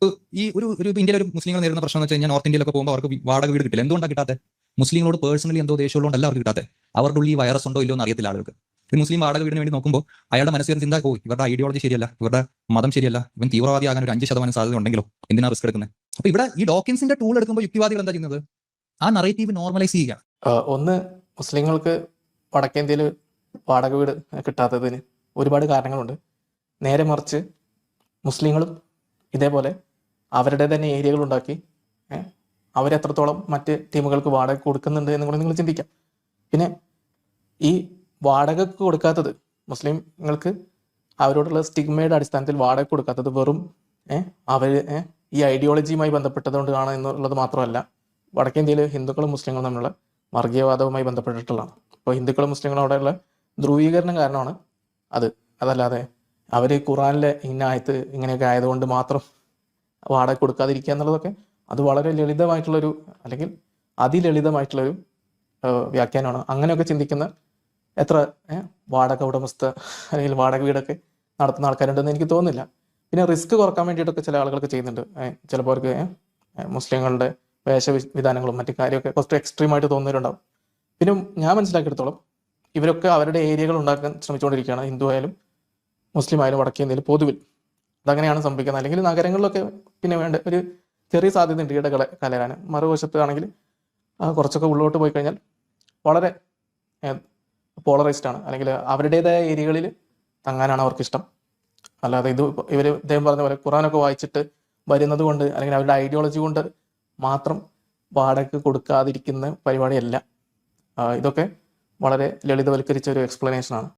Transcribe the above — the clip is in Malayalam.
ഈ ഒരു ഇന്ത്യയിലെ ഒരു മുസ്ലിങ്ങൾ നേരിടുന്ന പ്രശ്നം എന്ന് വെച്ച് കഴിഞ്ഞാൽ നോർത്ത് ഇന്ത്യയിലൊക്കെ പോകുമ്പോൾ അവർക്ക് വാടക വീട് കിട്ടില്ല. എന്തുകൊണ്ടാണ് കിട്ടാത്തത്? മുസ്ലിങ്ങളോട് പേഴ്സണലി എന്തോ ദേഷ്യമുള്ളതുകൊണ്ടല്ല അവർക്ക് കിട്ടാത്തത്. അവരുടെ ഉള്ളിൽ ഈ വൈറസ് ഉണ്ടോ ഇല്ലോ എന്ന് അറിയത്തില്ല ആളുകൾക്ക്. ഒരു മുസ്ലിം വാടക വീടിന് വേണ്ടി നോക്കുമ്പോൾ അയാളുടെ മനസ്സിൽ ചിന്ത, ഇവരുടെ ഐഡിയോളജി ശരിയല്ല, ഇവരുടെ മതം ശരിയല്ല, ഇവൻ തീവ്രവാദിയാകാൻ ഒരു 5% സാധ്യത ഉണ്ടെങ്കിലോ എന്തിനാ റിസ്ക് എടുക്കുന്നത്? അപ്പൊ ഇവിടെ ഈ ഡോക്കിൻസിന്റെ ടൂൾ എടുക്കുമ്പോൾ യുക്തിവാദികൾ എന്താ ചെയ്യുന്നത്? ആ നറേറ്റീവ് നോർമലൈസ് ചെയ്യുക. ഒന്ന്, മുസ്ലിങ്ങൾക്ക് വടക്കേന്ത്യയിൽ വാടക വീട് കിട്ടാത്തതിന് ഒരുപാട് കാരണങ്ങളുണ്ട്. നേരെ മറിച്ച് മുസ്ലിങ്ങളും ഇതേപോലെ അവരുടെ തന്നെ ഏരിയകൾ ഉണ്ടാക്കി അവരെത്രത്തോളം മറ്റ് ടീമുകൾക്ക് വാടക കൊടുക്കുന്നുണ്ട് എന്ന് കൂടെ നിങ്ങൾ ചിന്തിക്കാം. പിന്നെ ഈ വാടകക്ക് കൊടുക്കാത്തത്, മുസ്ലിങ്ങൾക്ക് അവരോടുള്ള സ്റ്റിഗ്മയുടെ അടിസ്ഥാനത്തിൽ വാടക കൊടുക്കാത്തത് വെറും അവർ ഈ ഐഡിയോളജിയുമായി ബന്ധപ്പെട്ടതുകൊണ്ടാണ് എന്നുള്ളത് മാത്രമല്ല, വടക്കേന്ത്യയിൽ ഹിന്ദുക്കളും മുസ്ലിങ്ങളും തമ്മിലുള്ള വർഗീയവാദവുമായി ബന്ധപ്പെട്ടിട്ടുള്ളതാണ്. അപ്പോൾ ഹിന്ദുക്കളും മുസ്ലിങ്ങളും അവിടെയുള്ള ധ്രുവീകരണം കാരണമാണ് അതല്ലാതെ അവർ ഖുറാനിലെ ഇന്ന ആയത്ത് ഇങ്ങനെയൊക്കെ ആയതുകൊണ്ട് മാത്രം വാടക കൊടുക്കാതിരിക്കുക എന്നുള്ളതൊക്കെ അത് വളരെ ലളിതമായിട്ടുള്ളൊരു, അല്ലെങ്കിൽ അതിലളിതമായിട്ടുള്ളൊരു വ്യാഖ്യാനമാണ്. അങ്ങനെയൊക്കെ ചിന്തിക്കുന്ന എത്ര വാടക ഉടമസ്ഥ അല്ലെങ്കിൽ വാടക വീടൊക്കെ നടത്തുന്ന ആൾക്കാരുണ്ടെന്ന് എനിക്ക് തോന്നുന്നില്ല. പിന്നെ റിസ്ക് കുറക്കാൻ വേണ്ടിയിട്ടൊക്കെ ചില ആളുകളൊക്കെ ചെയ്യുന്നുണ്ട്. ചിലപ്പോൾ അവർക്ക് മുസ്ലിങ്ങളുടെ വേഷവിധാനങ്ങളും മറ്റു കാര്യമൊക്കെ കുറച്ച് എക്സ്ട്രീമായിട്ട് തോന്നുന്നവരുണ്ടാവും. പിന്നെ ഞാൻ മനസ്സിലാക്കിയെടുത്തോളം ഇവരൊക്കെ അവരുടെ ഏരിയകൾ ഉണ്ടാക്കാൻ ശ്രമിച്ചുകൊണ്ടിരിക്കുകയാണ്. ഹിന്ദു ആയാലും മുസ്ലിം ആയാലും വടക്കേ ഇന്ത്യയിൽ പൊതുവിൽ അതങ്ങനെയാണ് സംഭവിക്കുന്നത്. അല്ലെങ്കിൽ നഗരങ്ങളിലൊക്കെ പിന്നെ വേണ്ട ഒരു ചെറിയ സാധ്യത ഉണ്ട് ഈയുടെ കലരാൻ. മറുവശത്ത് ആണെങ്കിൽ കുറച്ചൊക്കെ ഉള്ളോട്ട് പോയി കഴിഞ്ഞാൽ വളരെ പോളറൈസ്ഡ് ആണ്, അല്ലെങ്കിൽ അവരുടേതായ ഏരിയകളിൽ തങ്ങാനാണ് അവർക്കിഷ്ടം. അല്ലാതെ ഇദ്ദേഹം പറഞ്ഞ പോലെ ഖുറാനൊക്കെ വായിച്ചിട്ട് വരുന്നത് കൊണ്ട് അല്ലെങ്കിൽ അവരുടെ ഐഡിയോളജി കൊണ്ട് മാത്രം വാടക കൊടുക്കാതിരിക്കുന്ന പരിപാടിയല്ല. ഇതൊക്കെ വളരെ ലളിതവൽക്കരിച്ച ഒരു എക്സ്പ്ലനേഷനാണ്.